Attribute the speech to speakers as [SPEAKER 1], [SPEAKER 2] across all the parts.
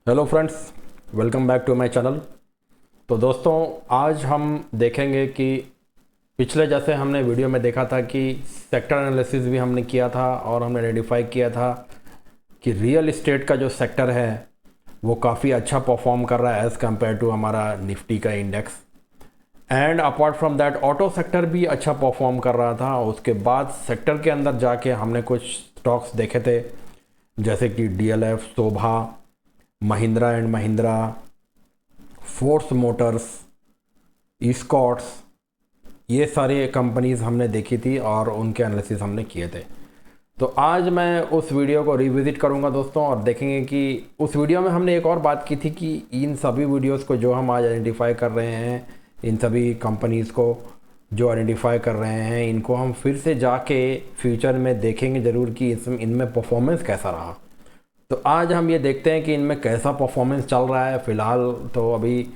[SPEAKER 1] Hello friends, welcome back to my channel. तो दोस्तों, आज हम देखेंगे कि पिछले जैसे हमने वीडियो में देखा था कि सेक्टर एनालिसिस भी हमने किया था और हमने आइडेंटिफाई किया था कि रियल इस्टेट का जो सेक्टर है वो काफ़ी अच्छा परफॉर्म कर रहा है एज़ कम्पेयर टू हमारा निफ्टी का index. And apart from that auto sector भी अच्छा परफॉर्म कर रहा था। उसके बाद सेक्टर के अंदर जाके हमने कुछ स्टॉक्स देखे थे, जैसे कि DLF, Sobha, Mahindra and Mahindra, Force Motors, Scotts, ये सारी कंपनीज हमने देखी थी और उनके एनालिसिस हमने किए थे। तो आज मैं उस वीडियो को रिविज़िट करूंगा दोस्तों, और देखेंगे कि उस वीडियो में हमने एक और बात की थी कि इन सभी वीडियोस को जो हम आज आइडेंटिफाई कर रहे हैं, इन सभी कंपनीज़ को जो आइडेंटिफाई कर रहे हैं, इनको हम फिर से जाके फ्यूचर में देखेंगे ज़रूर कि इनमें परफॉर्मेंस कैसा रहा। तो आज हम ये देखते हैं कि इनमें कैसा परफॉर्मेंस चल रहा है। फ़िलहाल तो अभी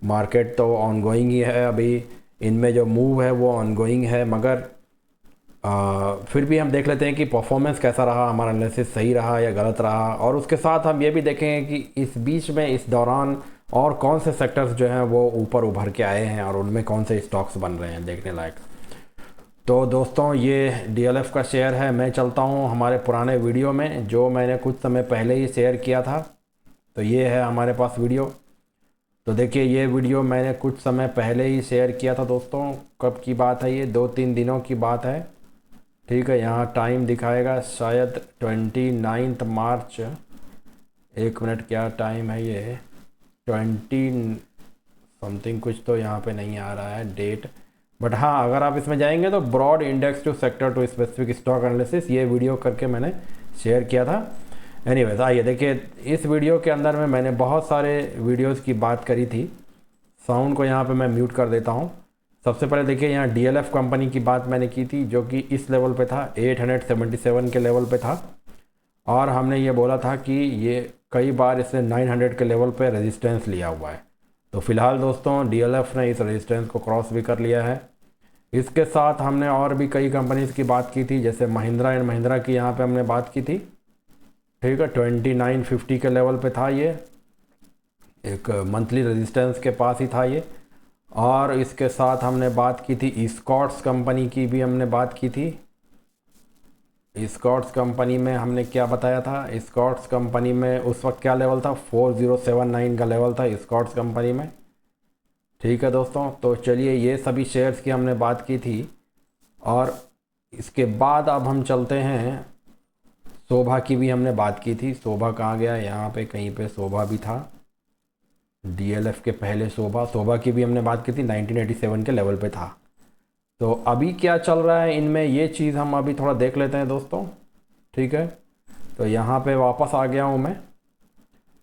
[SPEAKER 1] मार्केट तो ऑनगोइंग ही है, अभी इनमें जो मूव है वो ऑनगोइंग है, मगर फिर भी हम देख लेते हैं कि परफॉर्मेंस कैसा रहा, हमारा एनालिसिस सही रहा या गलत रहा। और उसके साथ हम ये भी देखेंगे कि इस बीच में, इस दौरान और कौन से सेक्टर्स जो हैं वो ऊपर उभर के आए हैं और उनमें कौन से स्टॉक्स बन रहे हैं देखने लायक। तो दोस्तों, ये डीएलएफ का शेयर है। मैं चलता हूँ हमारे पुराने वीडियो में जो मैंने कुछ समय पहले ही शेयर किया था। तो ये है हमारे पास वीडियो। तो देखिए, ये वीडियो मैंने कुछ समय पहले ही शेयर किया था दोस्तों। कब की बात है? ये 2-3 दिनों की बात है। ठीक है, यहाँ टाइम दिखाएगा शायद 29 मार्च। एक मिनट, क्या टाइम है ये? 20 समथिंग कुछ तो यहाँ पे नहीं आ रहा है डेट। बट हाँ, अगर आप इसमें जाएंगे तो broad index to sector to specific stock analysis, ये वीडियो करके मैंने शेयर किया था। एनीवेज, आइए देखिए, इस वीडियो के अंदर में मैंने बहुत सारे वीडियोस की बात करी थी। साउंड को यहाँ पे मैं म्यूट कर देता हूँ। सबसे पहले देखिए, यहाँ डीएलएफ कंपनी की बात मैंने की थी, जो कि इस लेवल पे था, 877 के लेवल पे था। और हमने ये बोला था कि ये कई बार इसने 900 के लेवल पे रेजिस्टेंस लिया हुआ है। तो फिलहाल दोस्तों, डीएलएफ ने इस रेजिस्टेंस को क्रॉस भी कर लिया है। इसके साथ हमने और भी कई कंपनीज़ की बात की थी, जैसे महिंद्रा एंड महिंद्रा की यहाँ पे हमने बात की थी। ठीक है, 2950 के लेवल पे था ये, एक मंथली रेजिस्टेंस के पास ही था ये। और इसके साथ हमने बात की थी स्कॉट्स कंपनी की, भी हमने बात की थी। स्कॉट्स कंपनी में हमने क्या बताया था? स्कॉट्स कंपनी में उस वक्त क्या लेवल था? 4079 का लेवल था स्कॉट्स कंपनी में। ठीक है दोस्तों, तो चलिए, ये सभी शेयर्स की हमने बात की थी। और इसके बाद अब हम चलते हैं, शोभा की भी हमने बात की थी। शोभा कहाँ गया? यहाँ पे कहीं पे शोभा भी था, डीएलएफ के पहले शोभा। शोभा की भी हमने बात की थी, 1987 के लेवल पे था। तो अभी क्या चल रहा है इनमें, ये चीज़ हम अभी थोड़ा देख लेते हैं दोस्तों। ठीक है, तो यहाँ पे वापस आ गया हूँ मैं।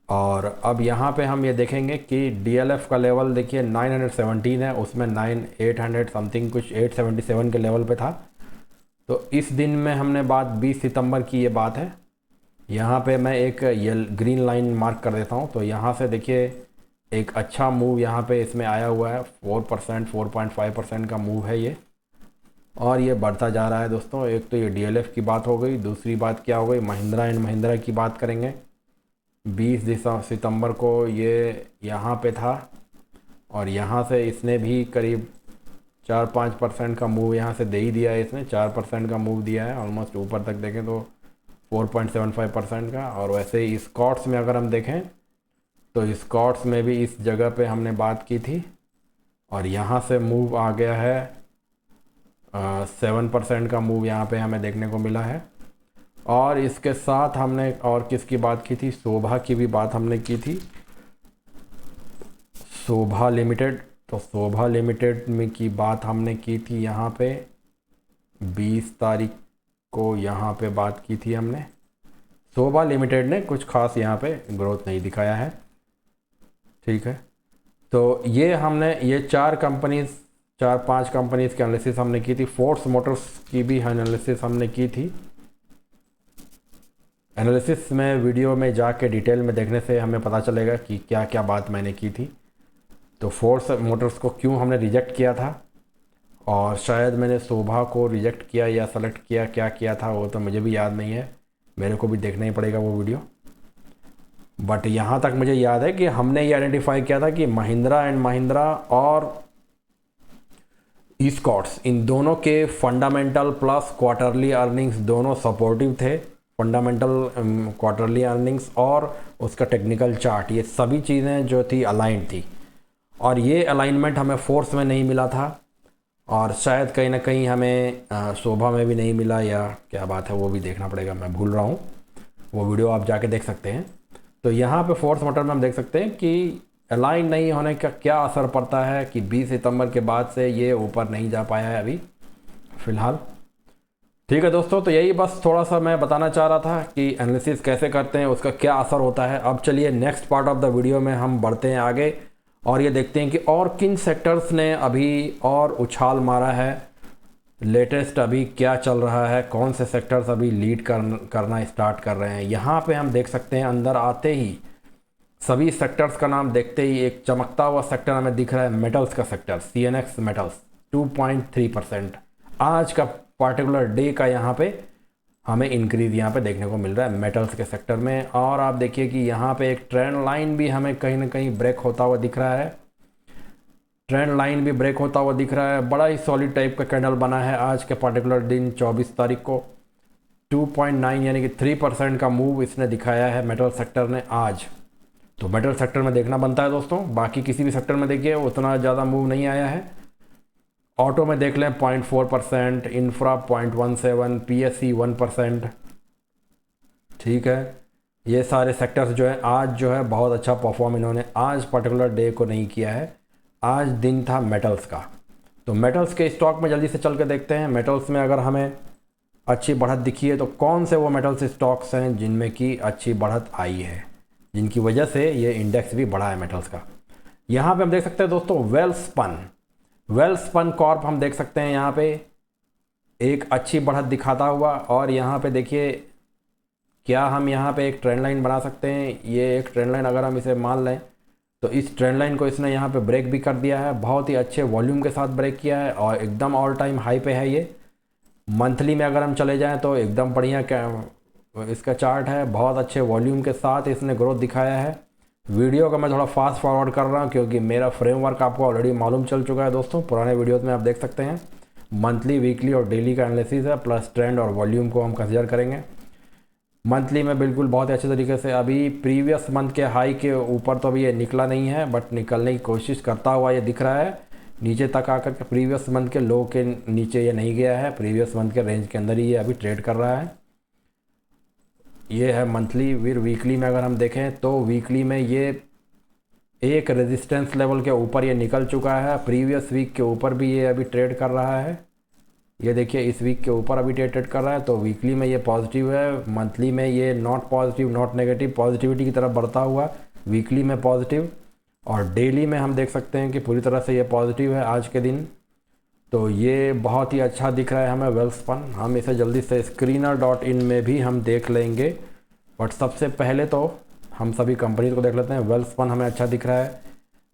[SPEAKER 1] और अब यहाँ पे हम ये देखेंगे कि डीएलएफ का लेवल देखिए 917 है, उसमें 800 समथिंग कुछ 877 के लेवल पे था। तो इस दिन में हमने बात 20 सितंबर की ये बात है। यहाँ पे मैं एक ये ग्रीन लाइन मार्क कर देता हूँ। तो यहाँ से देखिए, एक अच्छा मूव यहाँ पे इसमें आया हुआ है, 4%, 4.5% का मूव है ये। और ये बढ़ता जा रहा है दोस्तों। एक तो ये डीएलएफ की बात हो गई, दूसरी बात क्या हो गई, महिंद्रा एंड महिंद्रा की बात करेंगे। 20 सितंबर को ये यहाँ पे था, और यहाँ से इसने भी करीब 4-5% का मूव यहाँ से दे ही दिया है। इसने 4% का मूव दिया है ऑलमोस्ट, ऊपर तक देखें तो 4.75% का। और वैसे ही स्कॉट्स में अगर हम देखें तो स्कॉट्स में भी इस जगह पे हमने बात की थी, और यहाँ से मूव आ गया है 7% का मूव यहाँ पे हमें देखने को मिला है। और इसके साथ हमने और किसकी बात की थी? शोभा की भी बात हमने की थी, शोभा लिमिटेड। तो शोभा लिमिटेड में की बात हमने की थी यहाँ पे 20 तारीख को, यहाँ पे बात की थी हमने। शोभा लिमिटेड ने कुछ खास यहाँ पे ग्रोथ नहीं दिखाया है। ठीक है, तो ये हमने ये 4-5 कंपनीज की एनालिसिस हमने की थी। फोर्स मोटर्स की भी एनालिसिस हमने की थी। एनालिसिस में वीडियो में जाके डिटेल में देखने से हमें पता चलेगा कि क्या क्या बात मैंने की थी। तो फोर्स मोटर्स को क्यों हमने रिजेक्ट किया था, और शायद मैंने शोभा को रिजेक्ट किया या सेलेक्ट किया, क्या किया था वो तो मुझे भी याद नहीं है, मेरे को भी देखना ही पड़ेगा वो वीडियो। बट यहाँ तक मुझे याद है कि हमने ये आइडेंटिफाई किया था कि महिंद्रा एंड महिंद्रा और ई-स्कॉट्स इन दोनों के फंडामेंटल प्लस क्वार्टरली अर्निंग्स दोनों सपोर्टिव थे। फंडामेंटल क्वार्टरली अर्निंग्स और उसका टेक्निकल चार्ट, ये सभी चीज़ें जो थी अलाइंड थी। और ये अलाइनमेंट हमें फोर्स में नहीं मिला था और शायद कहीं ना कहीं हमें शोभा में भी नहीं मिला, या क्या बात है वो भी देखना पड़ेगा, मैं भूल रहा हूँ, वो वीडियो आप जाके देख सकते हैं। तो यहाँ पे फोर्स मोटर में हम देख सकते हैं कि अलाइन नहीं होने का क्या असर पड़ता है कि 20 सितंबर के बाद से ये ऊपर नहीं जा पाया है अभी फ़िलहाल। ठीक है दोस्तों, तो यही बस थोड़ा सा मैं बताना चाह रहा था कि एनालिसिस कैसे करते हैं, उसका क्या असर होता है। अब चलिए next part of the video में हम बढ़ते हैं आगे और ये देखते हैं कि और किन सेक्टर्स ने अभी और उछाल मारा है, लेटेस्ट अभी क्या चल रहा है, कौन से सेक्टर्स अभी लीड करना स्टार्ट कर रहे हैं। यहाँ पे हम देख सकते हैं अंदर आते ही सभी सेक्टर्स का नाम देखते ही एक चमकता हुआ सेक्टर हमें दिख रहा है, मेटल्स का सेक्टर, CNX मेटल्स 2.3%। आज का पार्टिकुलर डे का यहाँ पे हमें इंक्रीज़ यहाँ पे देखने को मिल रहा है मेटल्स के सेक्टर में। और आप देखिए कि यहाँ पे एक ट्रेंड लाइन भी हमें कहीं ना कहीं ब्रेक होता हुआ दिख रहा है, ट्रेंड लाइन भी ब्रेक होता हुआ दिख रहा है। बड़ा ही सॉलिड टाइप का कैंडल बना है आज के पार्टिकुलर दिन 24 तारीख को। 2.9 यानी कि 3% का मूव इसने दिखाया है मेटल सेक्टर ने आज। तो मेटल सेक्टर में देखना बनता है दोस्तों, बाकी किसी भी सेक्टर में देखिए उतना ज़्यादा मूव नहीं आया है। ऑटो में देख लें 0.4%, इंफ्रा 0.17, PSE 1%। ठीक है, ये सारे सेक्टर्स जो है आज जो है बहुत अच्छा परफॉर्म इन्होंने आज पर्टिकुलर डे को नहीं किया है। आज दिन था मेटल्स का। तो मेटल्स के स्टॉक में जल्दी से चल के देखते हैं। मेटल्स में अगर हमें अच्छी बढ़त दिखी है तो कौन से वो मेटल्स स्टॉक्स हैं जिनमें की अच्छी बढ़त आई है, जिनकी वजह से ये इंडेक्स भी बढ़ा है मेटल्स का। यहाँ पे हम देख सकते हैं दोस्तों वेलस्पन कॉर्प हम देख सकते हैं यहाँ पे एक अच्छी बढ़त दिखाता हुआ। और यहाँ पे देखिए क्या हम यहाँ पे एक ट्रेंड लाइन बना सकते हैं। ये एक ट्रेंड लाइन अगर हम इसे मान लें तो इस ट्रेंड लाइन को इसने यहाँ पे ब्रेक भी कर दिया है, बहुत ही अच्छे वॉल्यूम के साथ ब्रेक किया है और एकदम ऑल टाइम हाई पे है ये। मंथली में अगर हम चले जाएँ तो एकदम बढ़िया इसका चार्ट है, बहुत अच्छे वॉल्यूम के साथ इसने ग्रोथ दिखाया है। वीडियो का मैं थोड़ा फास्ट फॉरवर्ड कर रहा हूँ क्योंकि मेरा फ्रेमवर्क आपको ऑलरेडी मालूम चल चुका है दोस्तों, पुराने वीडियोस में आप देख सकते हैं। मंथली, वीकली और डेली का एनालिसिस है, प्लस ट्रेंड और वॉल्यूम को हम कंसिडर करेंगे। मंथली में बिल्कुल बहुत ही अच्छे तरीके से अभी प्रीवियस मंथ के हाई के ऊपर तो अभी ये निकला नहीं है, बट निकलने की कोशिश करता हुआ ये दिख रहा है। नीचे तक आकर के प्रीवियस मंथ के लो के नीचे ये नहीं गया है, प्रीवियस मंथ के रेंज के अंदर ही ये अभी ट्रेड कर रहा है। ये है मंथली। फिर वीकली में अगर हम देखें तो वीकली में ये एक रेजिस्टेंस लेवल के ऊपर ये निकल चुका है, प्रीवियस वीक के ऊपर भी ये अभी ट्रेड कर रहा है। ये देखिए इस वीक के ऊपर अभी ट्रेड कर रहा है, तो वीकली में ये पॉजिटिव है, मंथली में ये not positive not negative, positivity की तरफ बढ़ता हुआ वीकली में पॉजिटिव। और डेली में हम देख सकते हैं कि पूरी तरह से ये पॉजिटिव है आज के दिन। तो ये बहुत ही अच्छा दिख रहा है हमें वेल्सपन। हम इसे जल्दी से screener.in में भी हम देख लेंगे, बट सबसे पहले तो हम सभी कंपनी को देख लेते हैं। वेल्सपन हमें अच्छा दिख रहा है,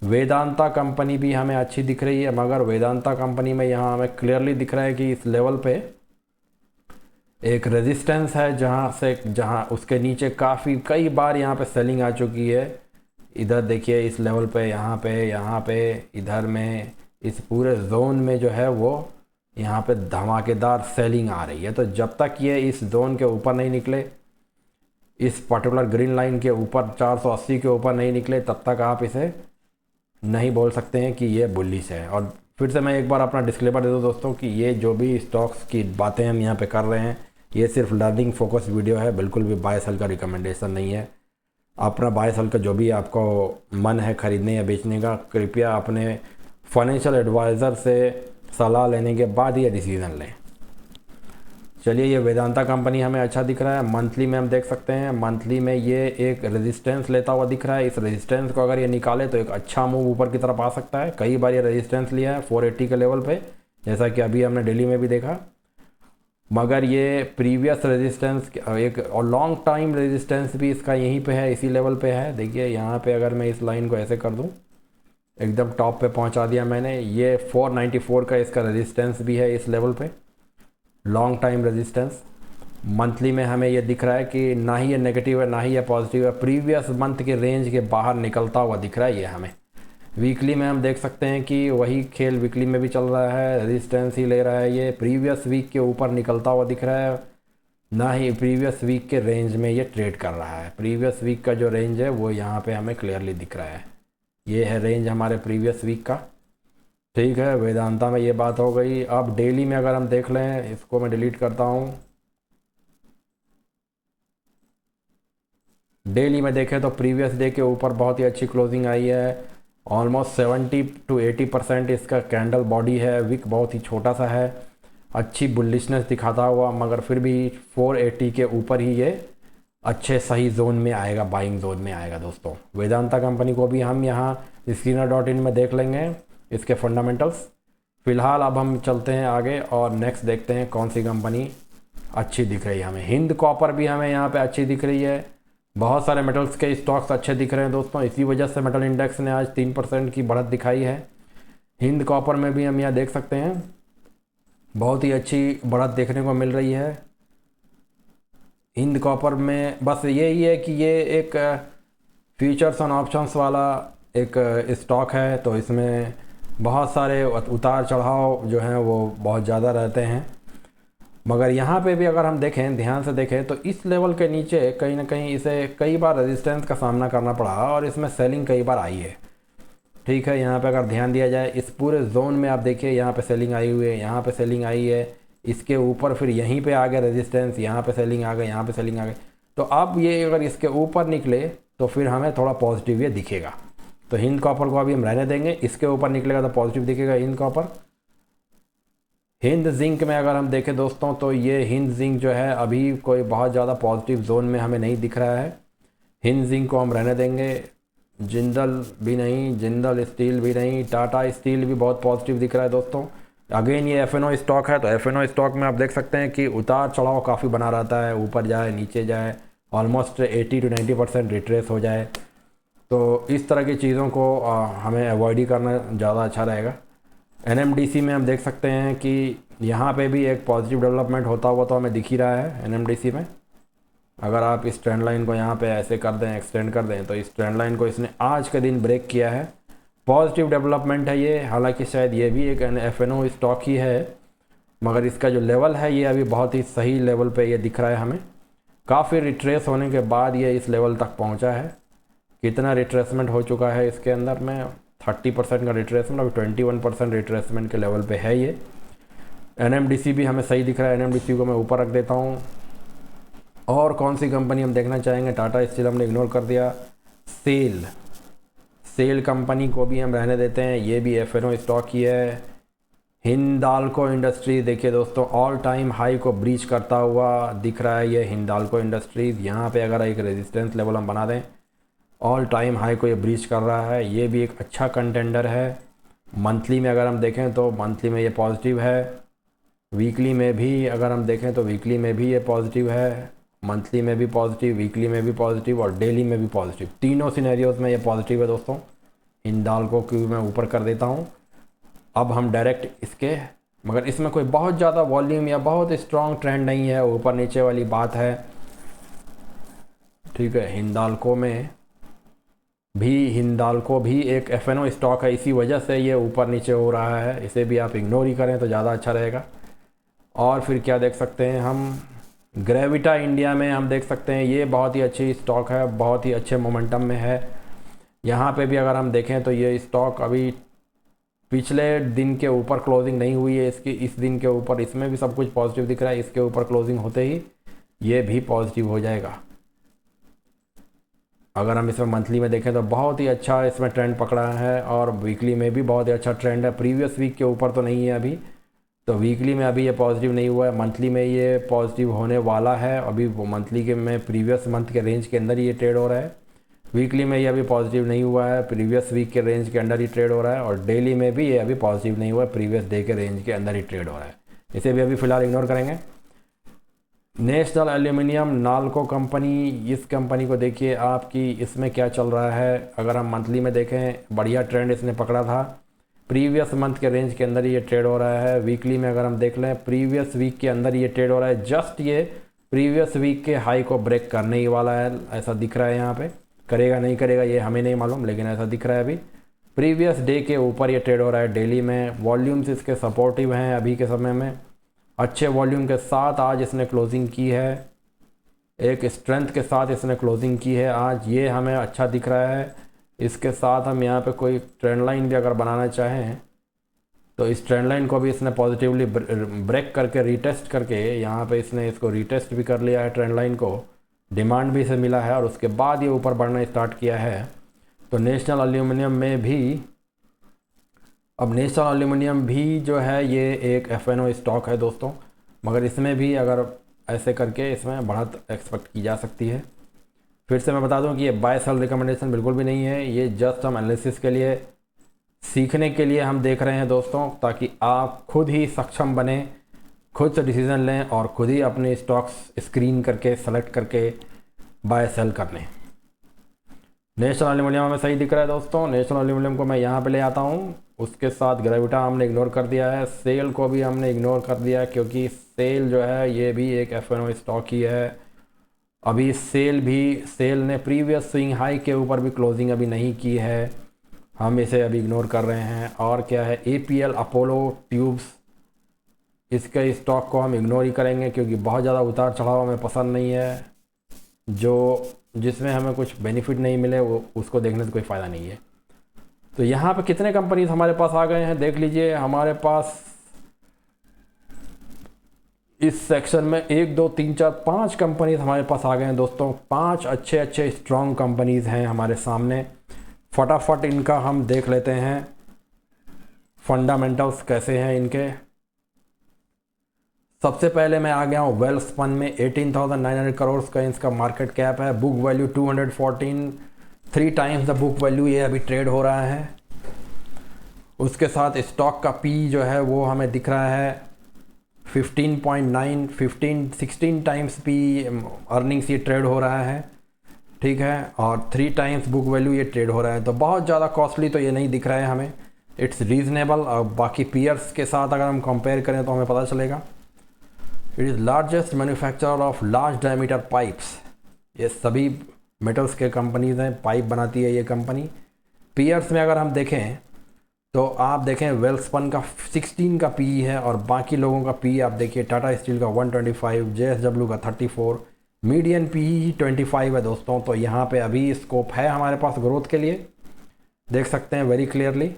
[SPEAKER 1] वेदांता कंपनी भी हमें अच्छी दिख रही है, मगर वेदांता कंपनी में यहाँ हमें क्लियरली दिख रहा है कि इस लेवल पे एक रेजिस्टेंस है जहाँ उसके नीचे कई बार यहाँ पे सेलिंग आ चुकी है। इधर देखिए इस लेवल पे, यहाँ पे इधर में इस पूरे जोन में जो है वो यहाँ पे धमाकेदार सेलिंग आ रही है। तो जब तक ये इस जोन के ऊपर नहीं निकले, इस पर्टिकुलर ग्रीन लाइन के ऊपर 480 के ऊपर नहीं निकले, तब तक आप इसे नहीं बोल सकते हैं कि ये बुलिश है। और फिर से मैं एक बार अपना डिस्क्लेमर दे दूँ दोस्तों कि ये जो भी स्टॉक्स की बातें हम यहाँ पे कर रहे हैं ये सिर्फ लर्निंग फोकस वीडियो है, बिल्कुल भी बाय सेल का रिकमेंडेशन नहीं है। अपना बाय सेल का जो भी आपको मन है खरीदने या बेचने का, कृपया अपने फाइनेंशियल एडवाइज़र से सलाह लेने के बाद ये डिसीज़न लें। चलिए, ये वेदांता कंपनी हमें अच्छा दिख रहा है। मंथली में हम देख सकते हैं, मंथली में ये एक रेजिस्टेंस लेता हुआ दिख रहा है। इस रेजिस्टेंस को अगर ये निकाले तो एक अच्छा मूव ऊपर की तरफ आ सकता है। कई बार ये रेजिस्टेंस लिया है 480 के लेवल पे, जैसा कि अभी हमने डेली में भी देखा, मगर ये प्रीवियस रेजिस्टेंस एक और लॉन्ग टाइम रेजिस्टेंस भी इसका यहीं पे है, इसी लेवल पे है। देखिए यहाँ पे अगर मैं इस लाइन को ऐसे कर दूँ, एकदम टॉप पे पहुँचा दिया मैंने। ये 494 का इसका रेजिस्टेंस भी है इस लेवल पे, लॉन्ग टाइम रेजिस्टेंस। मंथली में हमें ये दिख रहा है कि ना ही ये नेगेटिव है ना ही ये पॉजिटिव है, प्रीवियस मंथ के रेंज के बाहर निकलता हुआ दिख रहा है ये हमें। वीकली में हम देख सकते हैं कि वही खेल वीकली में भी चल रहा है, रेजिस्टेंस ही ले रहा है, ये प्रीवियस वीक के ऊपर निकलता हुआ दिख रहा है, ना ही प्रीवियस वीक के रेंज में ये ट्रेड कर रहा है। प्रीवियस वीक का जो रेंज है वो यहाँ पे हमें क्लियरली दिख रहा है, ये है रेंज हमारे प्रीवियस वीक का। ठीक है, वेदांता में ये बात हो गई। अब डेली में अगर हम देख लें, इसको मैं डिलीट करता हूँ। डेली में देखें तो प्रीवियस डे के ऊपर बहुत ही अच्छी क्लोजिंग आई है, ऑलमोस्ट 70 to 80% इसका कैंडल बॉडी है, विक बहुत ही छोटा सा है, अच्छी बुलिशनेस दिखाता हुआ, मगर फिर भी 480 के ऊपर ही ये अच्छे सही जोन में आएगा, बाइंग जोन में आएगा दोस्तों। वेदांता कंपनी को भी हम यहाँ स्क्रीनर.इन में देख लेंगे इसके फंडामेंटल्स। फ़िलहाल अब हम चलते हैं आगे और नेक्स्ट देखते हैं कौन सी कंपनी अच्छी दिख रही है हमें। हिंद कॉपर भी हमें यहाँ पे अच्छी दिख रही है, बहुत सारे मेटल्स के स्टॉक्स अच्छे दिख रहे हैं दोस्तों, इसी वजह से मेटल इंडेक्स ने आज 3% की बढ़त दिखाई है। हिंद कॉपर में भी हम यहाँ देख सकते हैं बहुत ही अच्छी बढ़त देखने को मिल रही है। हिंद कॉपर में बस यही है कि ये एक फ्यूचर्स और ऑप्शंस वाला एक स्टॉक है, तो इसमें बहुत सारे उतार चढ़ाव जो हैं वो बहुत ज़्यादा रहते हैं। मगर यहाँ पे भी अगर हम देखें, ध्यान से देखें, तो इस लेवल के नीचे कहीं ना कहीं इसे कई बार रेजिस्टेंस का सामना करना पड़ा और इसमें सेलिंग कई बार आई है। ठीक है, यहाँ पे अगर ध्यान दिया जाए इस पूरे जोन में आप देखिए यहाँ पे सेलिंग आई हुई है, यहाँ पे सेलिंग आई है, इसके ऊपर फिर यहीं पे आ गया रेजिस्टेंस, यहाँ पे सेलिंग आ गई, यहाँ पे सेलिंग आ गई। तो अब ये अगर इसके ऊपर निकले तो फिर हमें थोड़ा पॉजिटिव ये दिखेगा। तो हिंद कॉपर को अभी हम रहने देंगे, इसके ऊपर निकलेगा तो पॉजिटिव दिखेगा हिंद कॉपर। हिंद जिंक में अगर हम देखें दोस्तों, तो ये हिंद जिंक जो है अभी कोई बहुत ज़्यादा पॉजिटिव जोन में हमें नहीं दिख रहा है, हिंद जिंक को हम रहने देंगे। जिंदल भी नहीं, जिंदल स्टील भी नहीं, टाटा स्टील भी बहुत पॉजिटिव दिख रहा है दोस्तों। अगेन ये एफ.एन.ओ स्टॉक है, तो एफ.एन.ओ स्टॉक में आप देख सकते हैं कि उतार चढ़ाव काफ़ी बना रहता है, ऊपर जाए नीचे जाए, ऑलमोस्ट 80 to 90% रिट्रेस हो जाए। तो इस तरह की चीज़ों को हमें अवॉइड ही करना ज़्यादा अच्छा रहेगा। एनएमडीसी में हम देख सकते हैं कि यहाँ पे भी एक पॉजिटिव डेवलपमेंट होता हुआ तो हमें दिख ही रहा है एनएमडीसी में। अगर आप इस ट्रेंड लाइन को यहाँ पे ऐसे कर दें, एक्सटेंड कर दें, तो इस ट्रेंड लाइन को इसने आज के दिन ब्रेक किया है, पॉजिटिव डेवलपमेंट है ये। हालांकि शायद ये भी एक एफ.एन.ओ स्टॉक ही है, मगर इसका जो लेवल है ये अभी बहुत ही सही लेवल पे ये दिख रहा है हमें। काफ़ी रिट्रेस होने के बाद ये इस लेवल तक पहुँचा है। कितना रिट्रेसमेंट हो चुका है इसके अंदर में, 30% का रिट्रेसमेंट, अभी 21% रिट्रेसमेंट के लेवल पे है ये। एनएमडीसी भी हमें सही दिख रहा है, एनएमडीसी को मैं ऊपर रख देता हूँ। और कौन सी कंपनी हम देखना चाहेंगे, टाटा स्टील हमने इग्नोर कर दिया। सेल कंपनी को भी हम रहने देते हैं, ये भी एफ.एन.ओ स्टॉक ही है। हिंदाल्को इंडस्ट्रीज देखिए दोस्तों, ऑल टाइम हाई को ब्रीच करता हुआ दिख रहा है ये हिंदाल्को इंडस्ट्रीज़। यहाँ पे अगर एक रेजिस्टेंस लेवल हम बना दें, ऑल टाइम हाई को ये ब्रीच कर रहा है, ये भी एक अच्छा कंटेंडर है। मंथली में अगर हम देखें तो मंथली में ये पॉजिटिव है, वीकली में भी अगर हम देखें तो वीकली में भी ये पॉजिटिव है, मंथली में भी पॉजिटिव, वीकली में भी पॉजिटिव और डेली में भी पॉजिटिव, तीनों सिनेरियोज़ में ये पॉजिटिव है दोस्तों। हिंदाल्को को मैं ऊपर कर देता हूँ। अब हम डायरेक्ट इसके, मगर इसमें कोई बहुत ज़्यादा वॉल्यूम या बहुत स्ट्रॉन्ग ट्रेंड नहीं है, ऊपर नीचे वाली बात है। ठीक है, हिंदाल्को भी एक एफ.एन.ओ स्टॉक है, इसी वजह से ये ऊपर नीचे हो रहा है, इसे भी आप इग्नोर ही करें तो ज़्यादा अच्छा रहेगा। और फिर क्या देख सकते हैं हम, ग्रेविटा इंडिया में हम देख सकते हैं ये बहुत ही अच्छी स्टॉक है, बहुत ही अच्छे मोमेंटम में है। यहाँ पे भी अगर हम देखें तो ये स्टॉक अभी पिछले दिन के ऊपर क्लोजिंग नहीं हुई है इसकी, इस दिन के ऊपर इसमें भी सब कुछ पॉजिटिव दिख रहा है, इसके ऊपर क्लोजिंग होते ही ये भी पॉजिटिव हो जाएगा। अगर हम इसमें मंथली में देखें तो बहुत ही अच्छा इसमें ट्रेंड पकड़ा है, और वीकली में भी बहुत ही अच्छा ट्रेंड है। प्रीवियस वीक के ऊपर तो नहीं है अभी, तो वीकली में अभी ये पॉजिटिव नहीं हुआ है, मंथली में ये पॉजिटिव होने वाला है। अभी वो मंथली के में प्रीवियस मंथ के रेंज के अंदर ही ये ट्रेड हो रहा है, वीकली में ये अभी पॉजिटिव नहीं हुआ है, प्रीवियस वीक के रेंज के अंदर ही ट्रेड हो रहा है, और डेली में भी ये अभी पॉजिटिव नहीं हुआ है, प्रीवियस डे के रेंज के अंदर ही ट्रेड हो रहा है। इसे भी अभी फ़िलहाल इग्नोर करेंगे। नेशनल एल्यूमिनियम नाल्को कंपनी, इस कंपनी को देखिए आपकी इसमें क्या चल रहा है। अगर हम मंथली में देखें, बढ़िया ट्रेंड इसने पकड़ा था, प्रीवियस मंथ के रेंज के अंदर ये ट्रेड हो रहा है। वीकली में अगर हम देख लें, प्रीवियस वीक के अंदर ये ट्रेड हो रहा है, जस्ट ये प्रीवियस वीक के हाई को ब्रेक करने ही वाला है, ऐसा दिख रहा है यहाँ पे। करेगा नहीं करेगा ये हमें नहीं मालूम, लेकिन ऐसा दिख रहा है अभी। प्रीवियस डे के ऊपर ये ट्रेड हो रहा है डेली में। वॉल्यूम्स इसके सपोर्टिव हैं अभी के समय में, अच्छे वॉल्यूम के साथ आज इसने क्लोजिंग की है, एक स्ट्रेंथ के साथ इसने क्लोजिंग की है आज, ये हमें अच्छा दिख रहा है। इसके साथ हम यहाँ पे कोई ट्रेंड लाइन भी अगर बनाना चाहें तो इस ट्रेंड लाइन को भी इसने पॉजिटिवली ब्रेक करके रीटेस्ट करके यहाँ पे इसने इसको रीटेस्ट भी कर लिया है ट्रेंड लाइन को, डिमांड भी इसे मिला है और उसके बाद ये ऊपर बढ़ना स्टार्ट किया है। तो नेशनल एल्यूमिनियम में भी, अब नेशनल एल्यूमिनियम भी जो है ये एक एफएनओ स्टॉक है दोस्तों, मगर इसमें भी अगर ऐसे करके इसमें बढ़त एक्सपेक्ट की जा सकती है। फिर से मैं बता दूं कि ये बाय सेल रिकमेंडेशन बिल्कुल भी नहीं है, ये जस्ट हम एनालिसिस के लिए, सीखने के लिए हम देख रहे हैं दोस्तों, ताकि आप खुद ही सक्षम बने, खुद से डिसीज़न लें और खुद ही अपने स्टॉक्स स्क्रीन करके सेलेक्ट करके बाय सेल कर लें। नेशनल एल्यूमिनियम में सही दिख रहा है दोस्तों। नेशनल एल्यूमिनियम को मैं यहाँ पे ले आता हूँ, उसके साथ ग्रेविटा हमने इग्नोर कर दिया है, सेल को भी हमने इग्नोर कर दिया है क्योंकि सेल जो है ये भी एक एफएनओ स्टॉक ही है। अभी सेल ने प्रीवियस स्विंग हाई के ऊपर भी क्लोजिंग अभी नहीं की है, हम इसे अभी इग्नोर कर रहे हैं। और क्या है, एपीएल अपोलो ट्यूब्स, इसके स्टॉक को हम इग्नोर ही करेंगे क्योंकि बहुत ज़्यादा उतार चढ़ाव हमें पसंद नहीं है, जिसमें हमें कुछ बेनिफिट नहीं मिले वो उसको देखने से कोई फ़ायदा नहीं है। तो यहाँ पे कितने कंपनीज हमारे पास आ गए हैं देख लीजिए। हमारे पास इस सेक्शन में 1 2 3 4 5 कंपनीज हमारे पास आ गए हैं दोस्तों। 5 अच्छे स्ट्रॉन्ग कंपनीज हैं हमारे सामने। फटाफट इनका हम देख लेते हैं फंडामेंटल्स कैसे हैं इनके। सबसे पहले मैं आ गया हूँ वेल्सपन में, 18,900 करोड़ का इसका मार्केट कैप है, book value 214, 3 times the book value ये अभी ट्रेड हो रहा है। उसके साथ स्टॉक का पी जो है वो हमें दिख रहा है 15.9, 16 टाइम्स पी अर्निंग्स ये ट्रेड हो रहा है, ठीक है, और 3 टाइम्स बुक वैल्यू ये ट्रेड हो रहा है। तो बहुत ज़्यादा कॉस्टली तो ये नहीं दिख रहा है हमें, इट्स रीज़नेबल। और बाकी पीयर्स के साथ अगर हम कंपेयर करें तो हमें पता चलेगा। It is largest manufacturer of large diameter pipes, ये सभी मेटल्स के कंपनीज हैं, पाइप बनाती है ये कंपनी। पीयर्स में अगर हम देखें तो आप देखें वेल्सपन का 16 का पी है और बाकी लोगों का पी आप देखिए, टाटा स्टील का 125, जेएसडब्ल्यू का 34, मीडियन पी ही 25 है दोस्तों। तो यहाँ पे अभी स्कोप है हमारे पास ग्रोथ के लिए, देख सकते हैं वेरी क्लियरली।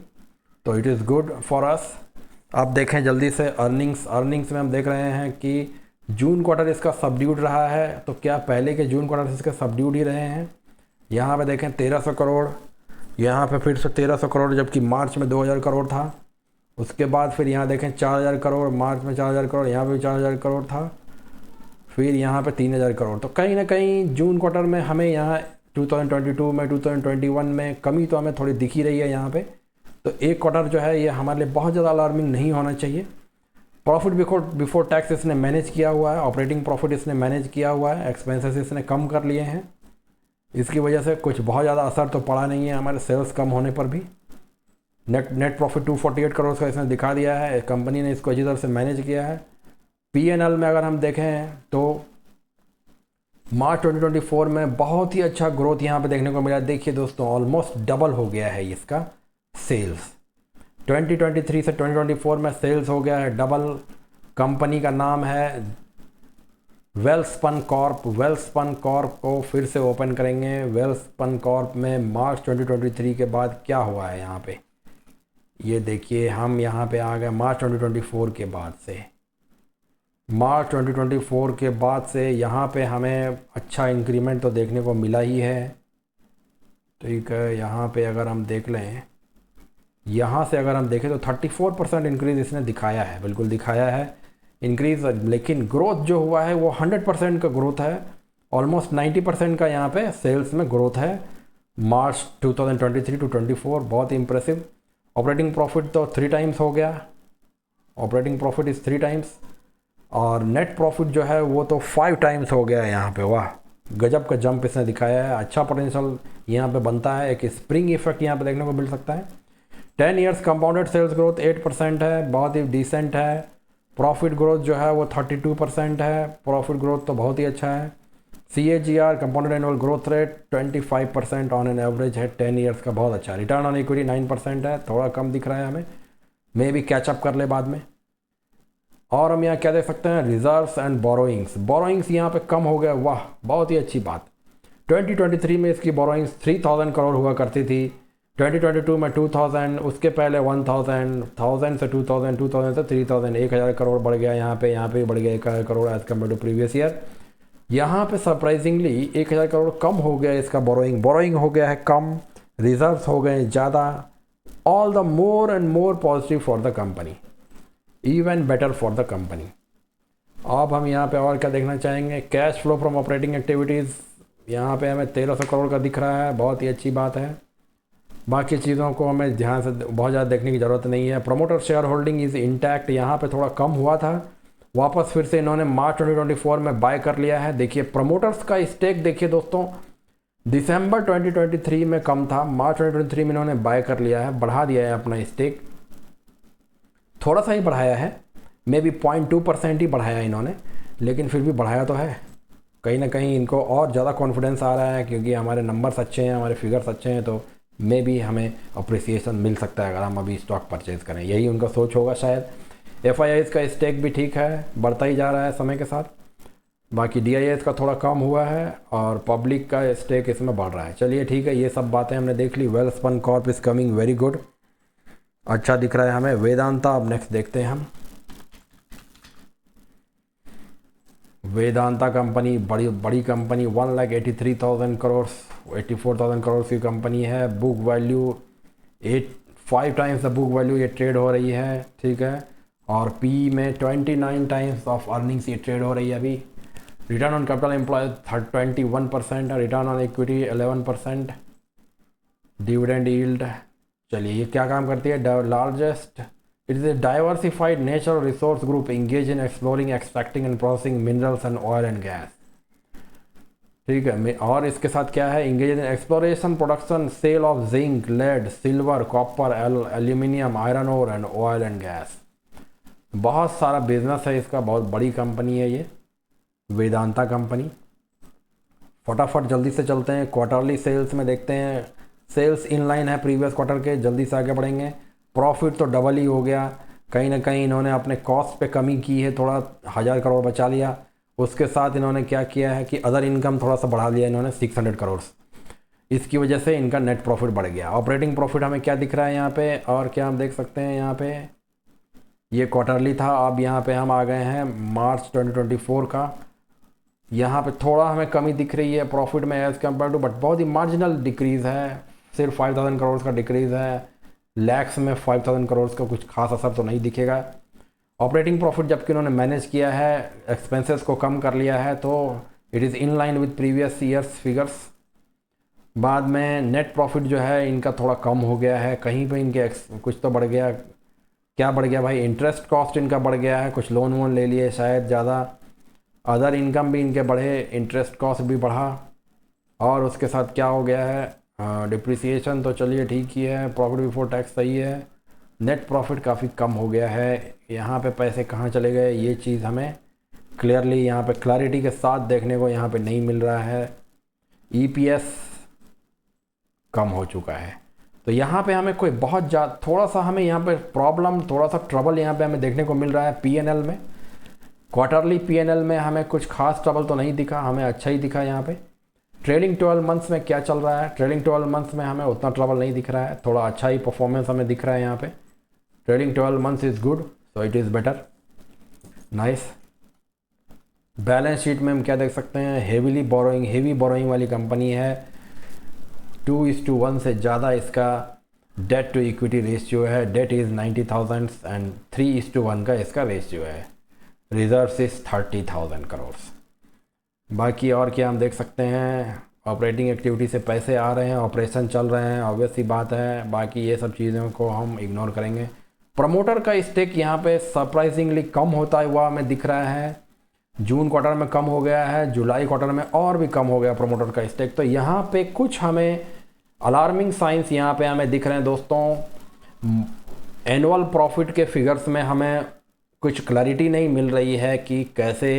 [SPEAKER 1] तो it is good for us. आप देखें जल्दी से अर्निंग्स में हम देख रहे हैं कि जून क्वार्टर इसका सबड्यूड रहा है, तो क्या पहले के जून क्वार्टर इसके सबड्यूड ही रहे हैं। यहाँ पे देखें 1300 करोड़, यहाँ पे फिर से 1300 करोड़, जबकि मार्च में 2000 करोड़ था। उसके बाद फिर यहाँ देखें 4000 करोड़, मार्च में 4000 करोड़, यहाँ पे 4000 करोड़ था, फिर यहाँ पे 3000 करोड़। तो कहीं ना कहीं जून क्वार्टर में हमें यहाँ 2022 में 2021 में कमी तो हमें थोड़ी दिखी रही है यहाँ पे। तो एक क्वार्टर जो है ये हमारे लिए बहुत ज़्यादा अलार्मिंग नहीं होना चाहिए। प्रॉफिट बिफोर टैक्स इसने मैनेज किया हुआ है, ऑपरेटिंग प्रॉफिट इसने मैनेज किया हुआ है, एक्सपेंसेस इसने कम कर लिए हैं, इसकी वजह से कुछ बहुत ज़्यादा असर तो पड़ा नहीं है हमारे सेल्स कम होने पर भी। नेट प्रॉफिट 248 करोड़ का इसने दिखा दिया है, कंपनी ने इसको अच्छी तरह से मैनेज किया है। पीएनएल में अगर हम देखें तो मार्च 2024 में बहुत ही अच्छा ग्रोथ यहाँ पे देखने को मिला। देखिए दोस्तों ऑलमोस्ट डबल हो गया है इसका सेल्स, 2023 से 2024 में सेल्स हो गया है डबल। कंपनी का नाम है वेल्सपन कॉर्प। वेल्सपन कॉर्प को फिर से ओपन करेंगे। वेल्सपन कॉर्प में मार्च 2023 के बाद क्या हुआ है यहाँ पे, ये देखिए हम यहाँ पे आ गए मार्च 2024 के बाद से। मार्च 2024 के बाद से यहाँ पे हमें अच्छा इंक्रीमेंट तो देखने को मिला ही है, ठीक है। यहाँ पे अगर हम देख लें, यहाँ से अगर हम देखें तो 34% इंक्रीज़ इसने दिखाया है, बिल्कुल दिखाया है इंक्रीज़, लेकिन ग्रोथ जो हुआ है वो 100% का ग्रोथ है। ऑलमोस्ट 90% का यहाँ पे सेल्स में ग्रोथ है मार्च 2023 टू 24, बहुत इंप्रेसिव। ऑपरेटिंग प्रॉफिट तो 3 टाइम्स हो गया, ऑपरेटिंग प्रॉफिट इज़ 3 टाइम्स, और नेट प्रॉफिट जो है वो तो 5 टाइम्स हो गया है यहाँ पे। वाह, गजब का जंप इसने दिखाया है, अच्छा पोटेंशियल यहाँ पे बनता है, एक स्प्रिंग इफेक्ट यहाँ पे देखने को मिल सकता है। 10 ईयर्स कंपाउंडेड सेल्स ग्रोथ 8% है, बहुत ही डिसेंट है। प्रॉफिट ग्रोथ जो है वो 32% है, प्रॉफिट ग्रोथ तो बहुत ही अच्छा है। CAGR compounded annual growth rate 25% on an average है 10 ईयर्स का, बहुत अच्छा। रिटर्न ऑन इक्विटी 9% है, थोड़ा कम दिख रहा है हमें, मे भी कैचअप कर ले बाद में। और हम यहाँ क्या देख सकते हैं, रिजर्व्स एंड बोरोइंग्स यहाँ पे कम हो गया, वाह बहुत ही अच्छी बात। 2023 में इसकी बोरोइंग्स 3000 करोड़ हुआ करती थी, 2022 में 2000, उसके पहले 1000 से 2000 से 3000, 1000 करोड़ बढ़ गया यहाँ पे बढ़ गया 1000 crore as compare to previous year. यहाँ पे सरप्राइजिंगली 1000 करोड़ कम हो गया इसका बोरोइंग हो गया है कम, रिजर्व्स हो गए ज़्यादा। All the more and more positive for the company, even better for the company. अब हम यहाँ पे और क्या देखना चाहेंगे, cash flow from operating activities यहाँ पे हमें 1300 करोड़ का दिख रहा है, बहुत ही अच्छी बात है। बाकी चीज़ों को हमें ध्यान से बहुत ज़्यादा देखने की ज़रूरत नहीं है। Promoter share holding is intact, यहाँ पे थोड़ा कम हुआ था, वापस फिर से इन्होंने मार्च 2024 में बाय कर लिया है। देखिए प्रमोटर्स का स्टेक देखिए दोस्तों, दिसंबर 2023 में कम था, मार्च 2023 में इन्होंने बाय कर लिया है, बढ़ा दिया है अपना स्टेक, थोड़ा सा ही बढ़ाया है, मे बी 0.2% ही बढ़ाया इन्होंने, लेकिन फिर भी बढ़ाया तो है। कहीं ना कहीं इनको और ज़्यादा कॉन्फिडेंस आ रहा है, क्योंकि हमारे नंबर्स अच्छे हैं, हमारे फिगर्स अच्छे हैं, तो मे बी हमें अप्रिसिएशन मिल सकता है अगर हम अभी स्टॉक परचेज़ करें, यही उनका सोच होगा शायद। FIIs का स्टेक भी ठीक है, बढ़ता ही जा रहा है समय के साथ। बाकी DIIs का थोड़ा कम हुआ है और पब्लिक का स्टेक इसमें बढ़ रहा है। चलिए ठीक है, ये सब बातें हमने देख ली। Welspun corp is coming very good, अच्छा दिख रहा है हमें। वेदांता अब नेक्स्ट देखते हैं हम। वेदांता कंपनी बड़ी कंपनी, 1,83,000 करोड़ 84,000 करोड़ की कंपनी है। Book value 5 times the book value ये ट्रेड हो रही है, ठीक है। और P में 29 टाइम्स ऑफ अर्निंग्स ये ट्रेड हो रही है अभी। रिटर्न ऑन कैपिटल एम्प्लॉय 21% है, return on equity 11%, dividend yield. चलिए ये क्या काम करती है, largest it is a diversified natural resource group engage in exploring, extracting and processing minerals and oil and gas, ठीक है। और इसके साथ क्या है, engage in exploration, production, sale of zinc, lead, silver, copper, aluminium, iron ore and oil and gas. बहुत सारा business है इसका, बहुत बड़ी कंपनी है ये वेदांता कंपनी। फटाफट जल्दी से चलते हैं क्वार्टरली सेल्स में, देखते हैं। सेल्स इन लाइन है प्रीवियस क्वार्टर के, जल्दी से आगे बढ़ेंगे। प्रॉफिट तो डबल ही हो गया, कहीं ना कहीं इन्होंने अपने कॉस्ट पे कमी की है, थोड़ा 1000 करोड़ बचा लिया। उसके साथ इन्होंने क्या किया है कि अदर इनकम थोड़ा सा बढ़ा लिया इन्होंने 600 करोड़, इसकी वजह से इनका नेट प्रॉफिट बढ़ गया। ऑपरेटिंग प्रॉफिट हमें क्या दिख रहा है यहाँ पे, और क्या हम देख सकते हैं यहाँ पे, ये क्वार्टरली था, अब यहाँ पे हम आ गए हैं मार्च 2024 का। यहाँ पे थोड़ा हमें कमी दिख रही है प्रॉफिट में एज़ कम्पेयर टू, बट बहुत ही मार्जिनल डिक्रीज़ है, सिर्फ 5000 करोड़ का डिक्रीज़ है। लैक्स में 5000 करोड़ का कुछ खास असर तो नहीं दिखेगा। ऑपरेटिंग प्रॉफिट जबकि उन्होंने मैनेज किया है, एक्सपेंसेस को कम कर लिया है, तो it is in line with previous years figures. बाद में नेट प्रॉफिट जो है इनका थोड़ा कम हो गया है, कहीं पे इनके कुछ तो बढ़ गया, क्या बढ़ गया भाई, इंटरेस्ट कॉस्ट इनका बढ़ गया है, कुछ लोन वोन ले लिए शायद ज़्यादा। अदर इनकम भी इनके बढ़े, इंटरेस्ट कॉस्ट भी बढ़ा, और उसके साथ क्या हो गया है, डिप्रिसिएशन तो चलिए ठीक ही है, प्रॉफिट बिफोर टैक्स सही है, नेट प्रॉफिट काफ़ी कम हो गया है। यहाँ पे पैसे कहाँ चले गए, ये चीज़ हमें क्लियरली यहाँ पे क्लैरिटी के साथ देखने को यहाँ पे नहीं मिल रहा है। EPS कम हो चुका है, तो यहाँ पे हमें कोई बहुत ज़्यादा, थोड़ा सा हमें यहाँ पे प्रॉब्लम, थोड़ा सा ट्रबल यहाँ पे हमें देखने को मिल रहा है P&L में। क्वार्टरली P&L में हमें कुछ खास ट्रबल तो नहीं दिखा, हमें अच्छा ही दिखा यहाँ पे। ट्रेलिंग 12 मंथ्स में क्या चल रहा है, ट्रेलिंग 12 मंथ्स में हमें उतना ट्रबल नहीं दिख रहा है, थोड़ा अच्छा ही परफॉर्मेंस हमें दिख रहा है यहाँ पे। Trailing 12 months is good, so it is better, nice. Balance sheet में हम क्या देख सकते हैं, हेवी बोरोइंग वाली कंपनी है। 2:1 से ज़्यादा इसका डेट टू इक्विटी रेशियो है, डेट इज़ 90,000 एंड 3:1 का इसका रेशियो है। Reserves is 30,000 crore. बाकी और क्या हम देख सकते हैं, ऑपरेटिंग एक्टिविटी से पैसे आ रहे हैं, ऑपरेशन चल रहे हैं, ऑब्वियस सी बात है। बाकी ये सब चीज़ों को हम इग्नोर करेंगे। प्रमोटर का स्टेक यहाँ पे सरप्राइजिंगली कम होता हुआ हमें दिख रहा है। जून क्वार्टर में कम हो गया है, जुलाई क्वार्टर में और भी कम हो गया प्रमोटर का स्टेक। तो यहाँ पे कुछ हमें अलार्मिंग साइंस यहाँ पे हमें दिख रहे हैं दोस्तों। एनुअल प्रॉफिट के फिगर्स में हमें कुछ क्लैरिटी नहीं मिल रही है कि कैसे